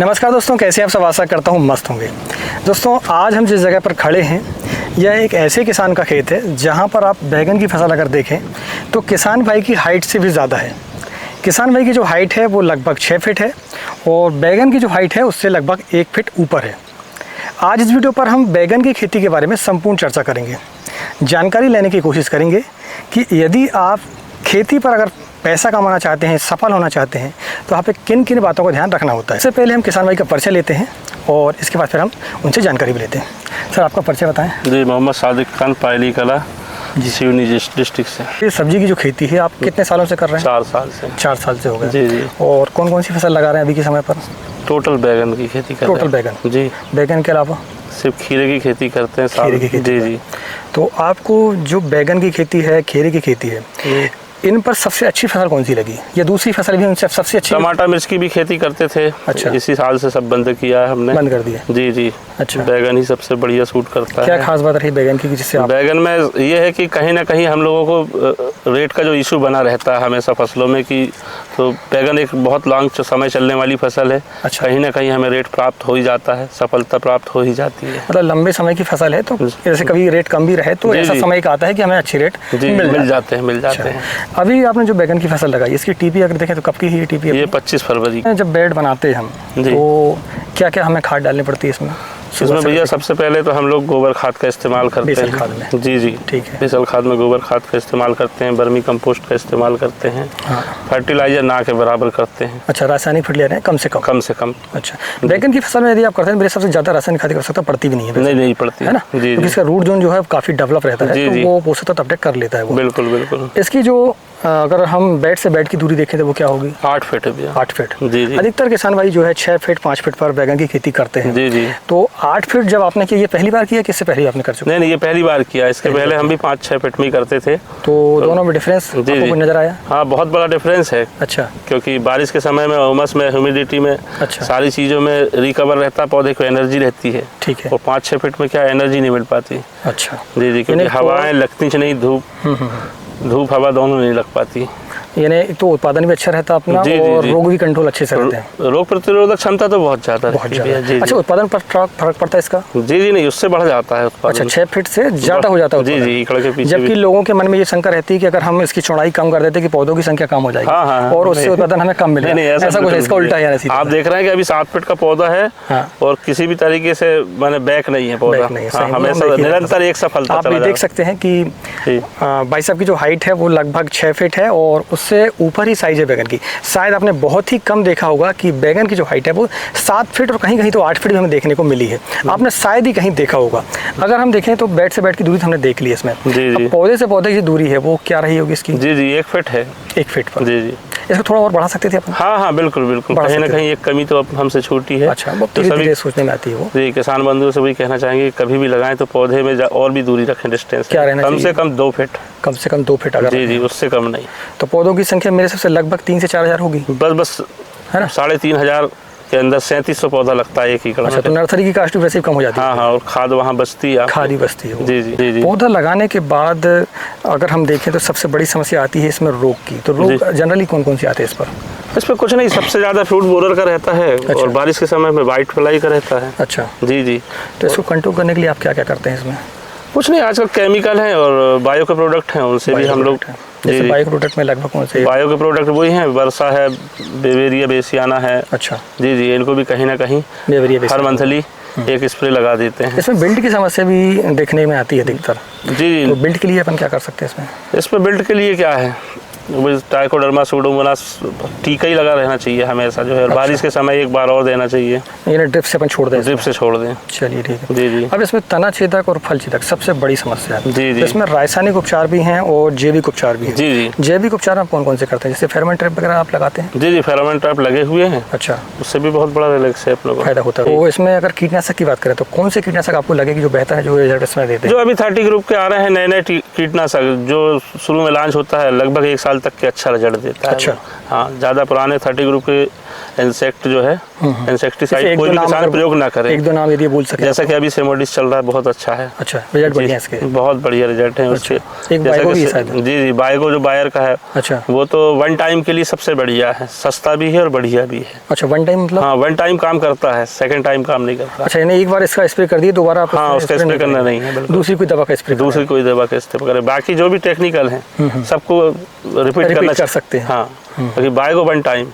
नमस्कार दोस्तों, कैसे आप सब? आशा करता हूँ मस्त होंगे। दोस्तों, आज हम जिस जगह पर खड़े हैं यह एक ऐसे किसान का खेत है जहाँ पर आप बैगन की फसल अगर देखें तो किसान भाई की हाइट से भी ज़्यादा है। किसान भाई की जो हाइट है वो लगभग 6 फीट है और बैगन की जो हाइट है उससे लगभग 1 फीट ऊपर है। आज इस वीडियो पर हम बैगन की खेती के बारे में संपूर्ण चर्चा करेंगे, जानकारी लेने की कोशिश करेंगे कि यदि आप खेती पर अगर पैसा कमाना चाहते हैं, सफल होना चाहते हैं तो यहाँ पे किन किन बातों का ध्यान रखना होता है। इससे पहले हम किसान भाई का परिचय लेते हैं और इसके बाद फिर हम उनसे जानकारी भी लेते हैं। सर, आपका परिचय बताएं। जी, मोहम्मद सादिक खान, पायली कला जी, सिवनी डिस्ट्रिक्ट से। ये सब्जी की जो खेती है आप कितने सालों से कर रहे हैं? 4 साल से। 4 साल से हो गए। जी जी। और कौन कौन सी फसल लगा रहे हैं अभी के समय पर? टोटल बैगन की खेती करते हैं। टोटल बैगन? जी। बैगन के अलावा सिर्फ खीरे की खेती करते हैं। खीरे की खेती? जी जी। तो आपको जो बैगन की खेती है, खीरे की खेती है, इन पर सबसे अच्छी फसल कौन सी लगी या दूसरी फसल भी उनसे सबसे अच्छी? टमाटर मिर्च की भी खेती करते थे। अच्छा। इसी साल से सब बंद किया है हमने। बंद कर दिया? जी जी। अच्छा। बैगन ही सबसे बढ़िया सूट करता है। क्या खास बात रही बैगन की जिससे आप? बैगन में ये है कि कहीं ना कहीं हम लोगों को रेट का जो इशू बना रहता है हमेशा फसलों में कि तो बैगन एक बहुत लॉन्ग समय चलने वाली फसल है। अच्छा। कहीं ना कहीं हमें रेट प्राप्त हो ही जाता है, सफलता प्राप्त हो ही जाती है। मतलब लंबे समय की फसल है तो जैसे कभी रेट कम भी रहे तो ऐसा समय का आता है कि हमें अच्छी रेट मिल जाते हैं। अभी आपने जो बैगन की फसल लगाई इसकी टीपी अगर देखें तो कब की है ये टीपी? ये 25 फरवरी। जब बेड बनाते हैं हम तो क्या क्या हमें खाद डालनी पड़ती है इसमें भैया? सबसे पहले तो हम लोग गोबर खाद का इस्तेमाल करते हैं। खाद में? जी जी, ठीक है। बेसल खाद में गोबर खाद का इस्तेमाल करते हैं, वर्मी कंपोस्ट का इस्तेमाल करते हैं। हाँ। फर्टिलाइजर ना के बराबर करते हैं। अच्छा, रासायनिक फर्टिलाइजर कम से कम? अच्छा। बैगन की फसल में यदि आप करते हैं मेरे सबसे ज़्यादा रासायनिक खाद की आवश्यकता पड़ती भी नहीं है? नहीं पड़ती है ना, क्योंकि इसका रूट जोन जो है काफ़ी डेवलप रहता है तो वो पोषक तत्व अपडेट कर लेता है वो। बिल्कुल। इसकी जो अगर हम बेड से बेड की दूरी देखें तो वो क्या होगी? 8 फीट है भैया। 8 फीट? जी जी। अधिकतर किसान भाई जो है 6 फीट 5 फीट पर बैगन की खेती करते हैं। जी जी। तो 8 फीट जब आपने किया, ये पहली बार किया किससे पहले आपने कर चुके? नहीं, ये पहली बार किया। इसके पहले हम भी 5-6 फीट में ही करते थे। तो दोनों में डिफरेंस आपको नजर आया? हाँ, बहुत बड़ा डिफरेंस है। अच्छा। क्योंकि बारिश के समय में, उमस में, ह्यूमिडिटी में, अच्छा, सारी चीज़ों में रिकवर रहता है, पौधे को एनर्जी रहती है। ठीक है। और 5-6 फीट में क्या एनर्जी नहीं मिल पाती। अच्छा। जी जी, क्योंकि हवाएं लगती नहीं, धूप हवा दोनों नहीं लग पाती। यानी एक तो उत्पादन भी अच्छा रहता अपना और रोग भी कंट्रोल अच्छे से रहते हैं। रोग प्रतिरोधक क्षमता तो बहुत ज़्यादा है। अच्छा, उत्पादन पर फर्क पड़ता है इसका? जी नहीं, उससे बढ़ जाता है उत्पादन। अच्छा, 6 फीट से ज़्यादा हो जाता है? जी, एकड़ के पीछे। जबकि लोगों के मन में ये शंका रहती है कि अगर हम इसकी चौड़ाई कम कर देते कि पौधों की संख्या कम हो जाएगी और उससे उत्पादन हमें कम मिलेगा। ऐसा कुछ इसका उल्टा है? आप देख रहे हैं कि अभी 7 फीट का पौधा है और किसी भी तरीके से मैंने बैक नहीं है पौधा, हमेशा निरंतर एक सफलता। आप भी देख सकते हैं कि भाई साहब की जो हाइट है वो लगभग 6 फीट है और उससे ऊपर ही साइज है बैगन की। शायद आपने बहुत ही कम देखा होगा कि बैगन की जो हाइट है वो 7 फीट और कहीं कहीं तो 8 फीट भी हमें देखने को मिली है। आपने शायद ही कहीं देखा होगा। अगर हम देखें तो बेड से बेड की दूरी हमने देख ली इसमें। पौधे से पौधे की दूरी है वो क्या रही होगी इसकी? जी 1 फीट है। 1 फीट पर? जी। इसको थोड़ा और बढ़ा सकते थे अपन? हाँ, बिल्कुल। कहीं ना कहीं एक कमी तो हमसे छूटी है। अच्छा, तो सभी सोचने में आती है वो। जी, किसान बंधुओं से वही कहना चाहेंगे कभी भी लगाएं तो पौधे में और भी दूरी रखें, डिस्टेंस क्या रहना चाहिए? कम से कम 2 फीट। कम से कम 2 फीट अगर? जी, उससे कम नहीं। तो पौधों की संख्या मेरे सबसे लगभग 3 से 4 हज़ार होगी बस है ना। 3,500 के अंदर 3700 पौधा लगता है 1 एकड़। अच्छा, तो नर्सरी की कास्ट वैसे ही कम हो जाती है? हाँ, और खाद वहाँ बचती है। खाद ही बचती है? जी। पौधा लगाने के बाद अगर हम देखें तो सबसे बड़ी समस्या आती है इसमें रोग की। तो रोग जनरली कौन से आते हैं इस पर? इस पर कुछ नहीं, सबसे ज़्यादा फ्रूट बोरर का रहता है। अच्छा। और बारिश के समय में वाइट फ्लाई का रहता है। अच्छा। जी। तो इसको कंट्रोल करने के लिए आप क्या क्या करते हैं इसमें? कुछ नहीं, आजकल केमिकल हैं और बायो के प्रोडक्ट हैं, उनसे भी हम लोग। जैसे बायो के प्रोडक्ट में लगभग कौन से? बायो के प्रोडक्ट वही हैं, वर्षा है, बेवेरिया बेसियाना है। अच्छा। जी, इनको भी कहीं ना कहीं हर मंथली एक स्प्रे लगा देते हैं। इसमें बिल्ट की समस्या भी देखने में आती है अधिकतर। जी। तो बिल्ट के लिए अपन क्या कर सकते हैं इसमें बिल्ट के लिए क्या है, ट्राइकोडर्मा सूडोमोनास टीका ही लगा रहना चाहिए हमेशा जो है। अच्छा। बारिश के समय एक बार और देना चाहिए। यानी ड्रिप से अपन छोड़ दें? ड्रिप से छोड़ दें। चलिए, ठीक है। जी। अब इसमें तना छेदक और फल छेदक सबसे बड़ी समस्या है। जी। इसमें रासायनिक उपचार भी हैं और जैविक उपचार भी हैं। जी। जैविक उपचार आप कौन से करते हैं? जैसे फेरोमोन ट्रैप वगैरह आप लगाते हैं? जी, फेरोमोन ट्रैप लगे हुए हैं। अच्छा। उससे भी बहुत बड़ा रिलैक्स है अपने को, फायदा होता है। तो इसमें अगर कीटनाशक की बात करें तो कौन से कीटनाशक आपको लगे कि जो बेहतर है, जो रिजल्ट इसमें देते हैं? जो अभी 30 ग्रुप के आ रहे हैं नए कीटनाशक, जो शुरू में लॉन्च होता है लगभग 1 साल तक के अच्छा रिजल्ट देता है। अच्छा। हाँ, ज़्यादा पुराने 30 ग्रुप के इंसेक्ट जो है, इंसेक्टिसाइड कोई भी किसान प्रयोग ना करे। एक दो नाम यदि बोल सके। जैसा कि अभी सेमोडिस चल रहा है, बहुत अच्छा है। अच्छा, रिजल्ट बढ़िया है इसके? बहुत बढ़िया रिजल्ट है उसके। एक बायगो भी है शायद? जी, बायगो जो बायर का है, अच्छा, वो तो वन टाइम के लिए सबसे बढ़िया है, सस्ता भी है और बढ़िया भी है। अच्छा, वन टाइम मतलब? हाँ, वन टाइम काम करता है, सेकंड टाइम काम नहीं करता। अच्छा, यानी एक बार इसका स्प्रे कर दिए, दोबारा आप? हाँ, उसका स्प्रे करना नहीं है, दूसरी कोई दवा का स्प्रे? दूसरी कोई दवा का इस्तेमाल करें। बाकी जो भी टेक्निकल है सबको रिपीट कर सकते हैं। हाँ, क्योंकि बायगो वन टाइम।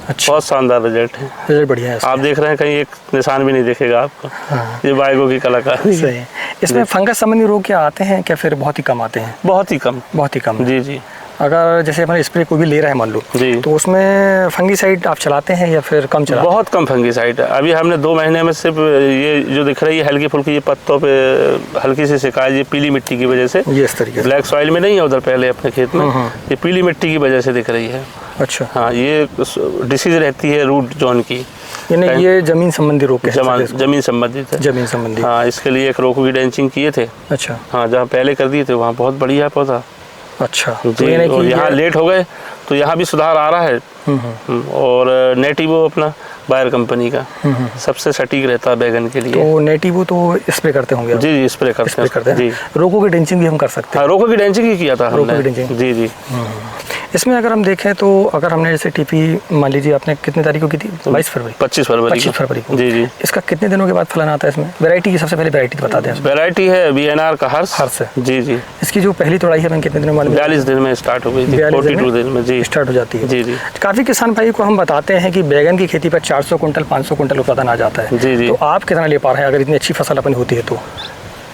अच्छा, बहुत शानदार रिजल्ट है, रिजल्ट बढ़िया है। आप देख रहे हैं, कहीं एक निशान भी नहीं दिखेगा आपको। हाँ। ये बायगो की कलाकारी सही है। इसमें फंगस संबंधी रोग क्या आते हैं क्या, फिर बहुत ही कम आते हैं? बहुत ही कम, बहुत ही कम। जी जी। अगर जैसे हमारे स्प्रे कोई भी ले रहा है मान लो, जी, तो उसमें फंगीसाइड आप चलाते हैं या फिर कम चलाते हैं? बहुत कम फंगीसाइड है। अभी हमने 2 महीने में सिर्फ ये जो दिख रही है हल्की फुल्की, ये पत्तों पे हल्की सी शिकायत, ये पीली मिट्टी की वजह से, ये इस तरीके से ब्लैक सॉइल में नहीं है उधर पहले अपने खेत में, ये पीली मिट्टी की वजह से दिख रही है। अच्छा, हाँ, ये डिसीज रहती है रूट जोन की, यानी ये जमीन संबंधी रोग के जमीन संबंधित है। जमीन संबंधी। हाँ, इसके लिए एक रोको की डेंचिंग किए थे। अच्छा, हाँ, जहाँ पहले कर दिए थे वहाँ बहुत बढ़िया पौधा। अच्छा, तो यहाँ लेट हो गए तो यहाँ भी सुधार आ रहा है। और नेटिवो अपना बायर कंपनी का सबसे सटीक रहता है बैगन के लिए। तो नेटिवो तो स्प्रे करते होंगे आप? जी जी, स्प्रे करते हैं जी। रोको की डेंचिंग भी हम कर सकते हैं? हाँ, रोको की डेंचिंग ही किया था हमने। रोको की डेंचिंग, जी जी। इसमें अगर हम देखें तो अगर हमने जैसे टीपी मान लीजिए आपने कितने तारीख को की थी? 22 फरवरी? 25 फरवरी को। जी जी। इसका कितने दिनों के बाद फलन आता है इसमें? वैरायटी की सबसे पहले वैरायटी बता दें। वैरायटी है VNR का हर्ष। जी जी। इसकी जो पहली तोड़ाई है कितने दिनों में? 42 दिन में स्टार्ट हो गई थी, 42 दिन में जी स्टार्ट हो जाती है। जी जी। काफ़ी किसान भाई को हम बताते हैं कि बैगन की खेती पर 400 कुंटल 500 कुंटल उत्पादन आ जाता है। जी जी। तो आप कितना ले पा रहे हैं अगर इतनी अच्छी फसल अपनी होती है तो?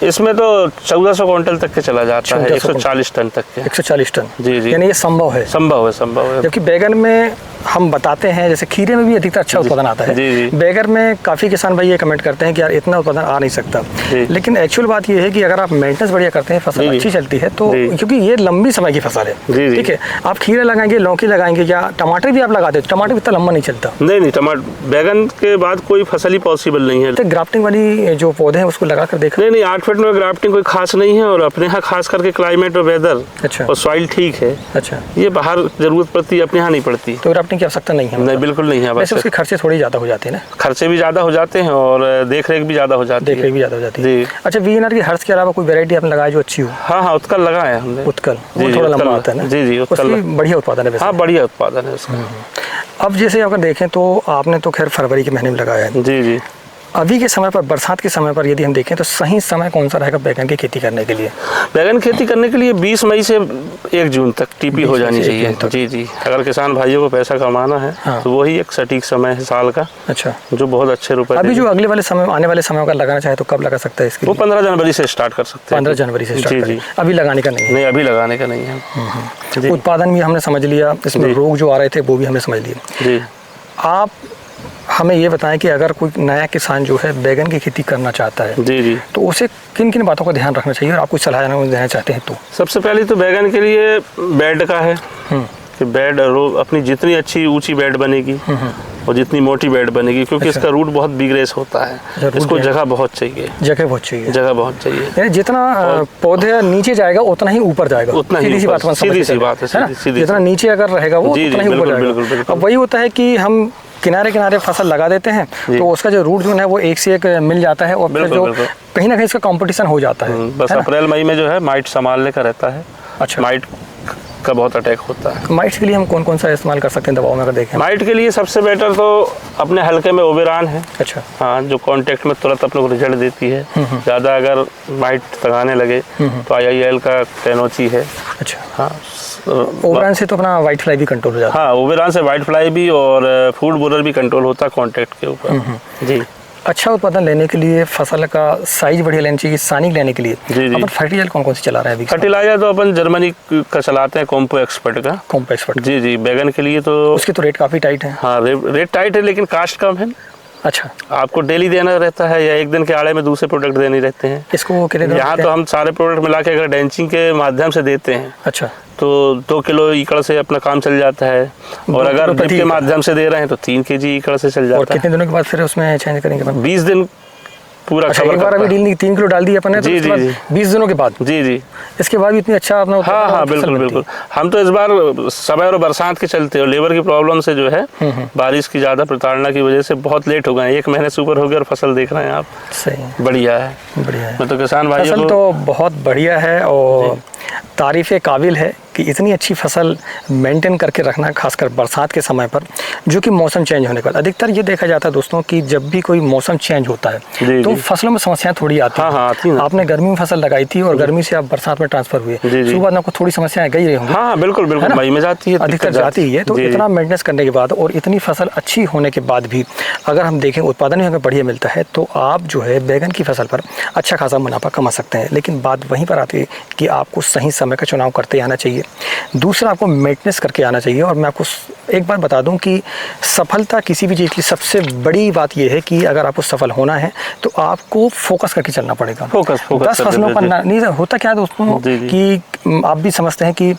इसमें तो 1400 क्विंटल तक के चला जाता है, 140 टन तक के। 140 टन? जी जी। यानी ये संभव है? संभव है। जबकि बैगन में हम बताते हैं, जैसे खीरे में भी अधिकतर अच्छा उत्पादन आता है। जी जी। बैगन में काफ़ी किसान भाई ये कमेंट करते हैं कि यार इतना उत्पादन आ नहीं सकता, लेकिन एक्चुअल बात ये है कि अगर आप मेंटेनेंस बढ़िया करते हैं, फसल अच्छी चलती है तो, क्योंकि ये लंबी समय की फसल है, ठीक है। आप खीरे लगाएंगे, लौकी लगाएंगे या टमाटर भी आप लगाते हैं, टमाटर भी इतना लंबा नहीं चलता। नहीं, टमाटर बैगन के बाद कोई फसल ही पॉसिबल नहीं है। तो ग्राफ्टिंग वाली जो पौधे हैं उसको लगा कर देखा? नहीं, 8 फीट में ग्राफ्टिंग कोई खास नहीं है, और अपने यहाँ खास करके क्लाइमेट और वेदर और सॉइल ठीक है। अच्छा, ये बाहर जरूरत पड़ती है, अपने यहाँ नहीं पड़ती। तो ग्राफ्टिंग की आवश्यकता नहीं है? नहीं, बिल्कुल नहीं है। वैसे उसके खर्चे थोड़ी ज़्यादा हो जाते हैं ना? खर्चे भी ज़्यादा हो जाते हैं और देख रेख भी ज़्यादा हो जाती है। जी। अच्छा, VNR की हर्ष के अलावा कोई वैरायटी आपने लगाई जो अच्छी हो? हाँ, उत्कल लगाया हमने। उत्कल थोड़ा लंबा आता है ना? जी जी, उत्कल बढ़िया उत्पादन है। हाँ, बढ़िया उत्पादन है उसका। अब जैसे अगर देखें तो आपने तो खैर फरवरी के महीने में लगाया है। जी जी। अभी के समय पर, बरसात के समय पर यदि हम देखें तो सही समय कौन सा रहेगा बैगन की खेती करने के लिए? बैगन खेती करने के लिए 20 मई से 1 जून तक टीपी हो जानी चाहिए। जी जी। अगर किसान भाइयों को पैसा कमाना है तो वही एक सटीक समय है साल का। अच्छा, जो बहुत अच्छे रुपए। अभी जो अगले वाले समय, आने वाले समय का लगाना चाहे तो कब लगा सकता है इसके? वो 15 जनवरी से स्टार्ट कर सकते हैं। 15 जनवरी से स्टार्ट? जी जी। अभी लगाने का नहीं है? नहीं, अभी लगाने का नहीं है। उत्पादन भी हमने समझ लिया, इसमें रोग जो आ रहे थे वो भी हमने समझ लिए। जी। आप हमें ये बताएं कि अगर कोई नया किसान जो है बैगन की खेती करना चाहता है, जी जी, तो उसे किन किन बातों का ध्यान रखना चाहिए और आप कुछ सलाह देना चाहते हैं तो? सबसे पहले तो बैगन के लिए बेड का है कि बेड अपनी जितनी अच्छी ऊंची बेड बनेगी और जितनी मोटी बेड बनेगी, क्योंकि इसका रूट बहुत बिगरेस होता है, इसको जगह बहुत चाहिए। जगह बहुत चाहिए। जितना पौधे नीचे जाएगा उतना ही ऊपर जाएगा, उतना ही। सीधी सी बात है। जितना नीचे अगर रहेगा वो उतना ही ऊपर जाएगा। अब वही होता है कि हम किनारे फसल लगा देते हैं तो उसका जो रूट जो है वो एक से एक मिल जाता है, और फिर जो कहीं ना कहीं इसका कंपटीशन हो जाता है। बस अप्रैल मई में जो है माइट संभालने का रहता है। अच्छा, माइट का बहुत अटैक होता है। माइट के लिए हम कौन कौन सा इस्तेमाल कर सकते हैं दवाओं में अगर देखें? माइट के लिए सबसे बेटर तो अपने हल्के में ओबेरॉन है। अच्छा, हाँ, जो कांटेक्ट में तुरंत अपने को रिजल्ट देती है। ज़्यादा अगर माइट तगाने लगे तो IIL का टेनोची है। अच्छा, हाँ, ओबेरॉन से तो अपना वाइट फ्लाई भी कंट्रोल हो जाता है। हाँ, ओबेरॉन से वाइट फ्लाई भी और फूड बोरर भी कंट्रोल होता है कांटेक्ट के ऊपर। जी। अच्छा उत्पादन लेने के लिए, फसल का साइज बढ़िया लेना चाहिए, सानिक लेने के लिए अपन फर्टिलाइजर कौन सी चला रहे हैं अभी? फर्टिलाइजर तो अपन जर्मनी का चलाते हैं, कॉम्पो एक्सपर्ट का। Compo expert? जी जी। बैगन के लिए तो उसकी तो रेट काफ़ी टाइट है। हाँ, रेट टाइट है लेकिन कास्ट कम है। अच्छा, आपको डेली देना रहता है या एक दिन के आड़े में दूसरे प्रोडक्ट देने रहते हैं? इसको कितने? यहाँ तो हम सारे प्रोडक्ट मिला के अगर डेंचिंग के माध्यम से देते हैं, अच्छा, तो 2 किलो एकड़ से अपना काम चल जाता है, और अगर ड्रिप के माध्यम से दे रहे हैं तो 3 kg एकड़ से चल जाता है। और कितने दिनों के बाद फिर उसमें चेंज करेंगे? 20 दिन पूरा अच्छा, cover एक बार करता अभी है। 3 किलो डाल दिया अपन ने, तो जी, उसके जी, बाद 20 दिनों के बाद जी जी। इसके बाद भी इतनी अच्छा अपना उत्पादन हाँ और हाँ फसल बिल्कुल मिलती बिल्कुल। हम तो इस बार समय और बरसात के चलते और लेबर की प्रॉब्लम से जो है बारिश की ज़्यादा प्रताड़ना की वजह से बहुत लेट हो गए। 1 महीने से ऊपर हो गया और फसल देख रहे हैं आप। है। सही है, बढ़िया है। बढ़िया है। मैं तो किसान भाइयों फसल को तो बहुत बढ़िया है और तारीफ़ काबिल है कि इतनी अच्छी फसल मेंटेन करके रखना, खासकर बरसात के समय पर, जो कि मौसम चेंज होने के बाद। अधिकतर ये देखा जाता है दोस्तों कि जब भी कोई मौसम चेंज होता है जी, तो जी। फसलों में समस्याएं थोड़ी आती हाँ, हाँ, आती हैं। हैं। आपने गर्मी में फसल लगाई थी और गर्मी से आप बरसात में ट्रांसफर हुए, जी, जी। शुरुआत में आपको थोड़ी समस्याएं गई रही होंगी। हाँ बिल्कुल है बिल्कुल, ना? मई में जाती है, अधिकतर दिक्कत जाती ही है। तो जी, इतना मेंटेनेंस करने के बाद और इतनी फसल अच्छी होने के बाद भी अगर हम देखें उत्पादन ही अगर बढ़िया मिलता है तो आप जो है बैगन की फसल पर अच्छा खासा मुनाफा कमा सकते हैं। लेकिन बात वहीं पर आती है कि आपको सही समय का चुनाव करते आना चाहिए। दूसरा, आपको मेंटेनेंस करके आना चाहिए। और मैं आपको एक बात बता दूं कि सफलता किसी भी चीज़ की सबसे बड़ी बात यह है कि अगर आपको सफल होना है तो आपको फोकस करके चलना पड़ेगा। फोकस 10 फसलों पर नहीं होता। क्या दोस्तों जी, जी। कि आप भी समझते हैं कि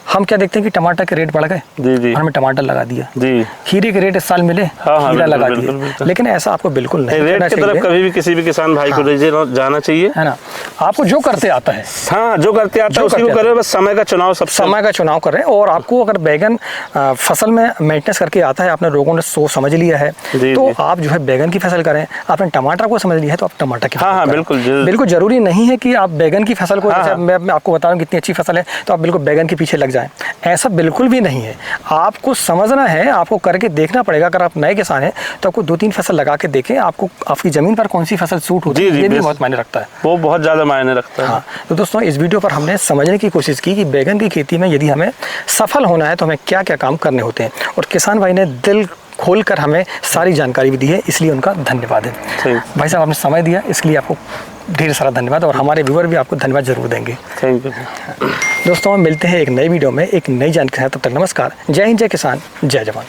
हम क्या देखते हैं कि टमाटर के रेट बढ़ गए, जी जी हमने टमाटर लगा दिया। जी। खीरे के रेट इस साल मिले, हाँ, खीरा बिल्कुल, लगा बिल्कुल, दिए। बिल्कुल। लेकिन ऐसा आपको बिल्कुल नहीं रेट करना की तरफ चाहिए, कभी भी किसी भी किसान भाई को लेके जाना चाहिए, है ना? आपको जो करते आता है, हाँ जो करते आता है उसी को करे, बस समय का चुनाव सबसे समय का चुनाव करें। और आपको अगर बैगन फसल में मेंटेनेंस करके आता है, आपने लोगों ने सोच समझ लिया है, जी, तो जी। आप जो है बैगन की फसल करें। आपने टमाटर को समझ लिया है तो आप टमाटर की फसल हाँ, हाँ, करें। बिल्कुल, बिल्कुल जरूरी नहीं है कि आप बैगन की फसल को, हाँ, जैसे हाँ। मैं आपको बता रहा हूँ कितनी अच्छी फसल है तो आप बिल्कुल बैगन के पीछे लग जाएं, ऐसा बिल्कुल भी नहीं है। आपको समझना है, आपको करके देखना पड़ेगा। अगर आप नए किसान हैं तो आपको 2-3 फसल लगा के देखें, आपको आपकी ज़मीन पर कौन सी फसल सूट होती जी, है, जी, ये भी बेस- बहुत मायने रखता है। वो बहुत ज़्यादा मायने रखता है। हाँ, तो दोस्तों इस वीडियो पर हमने समझने की कोशिश की कि बैगन की खेती में यदि हमें सफल होना है तो हमें क्या क्या काम करने होते हैं। और किसान भाई ने दिल खोलकर हमें सारी जानकारी भी दी है, इसलिए उनका धन्यवाद है। थैंक भाई साहब, आपने समय दिया, इसके लिए आपको ढेर सारा धन्यवाद। और हमारे व्यूअर भी आपको धन्यवाद जरूर देंगे। यू। दोस्तों, हम मिलते हैं एक नई वीडियो में एक नई जानकारी के साथ। तब तक नमस्कार। जय हिंद, जय किसान, जय जवान।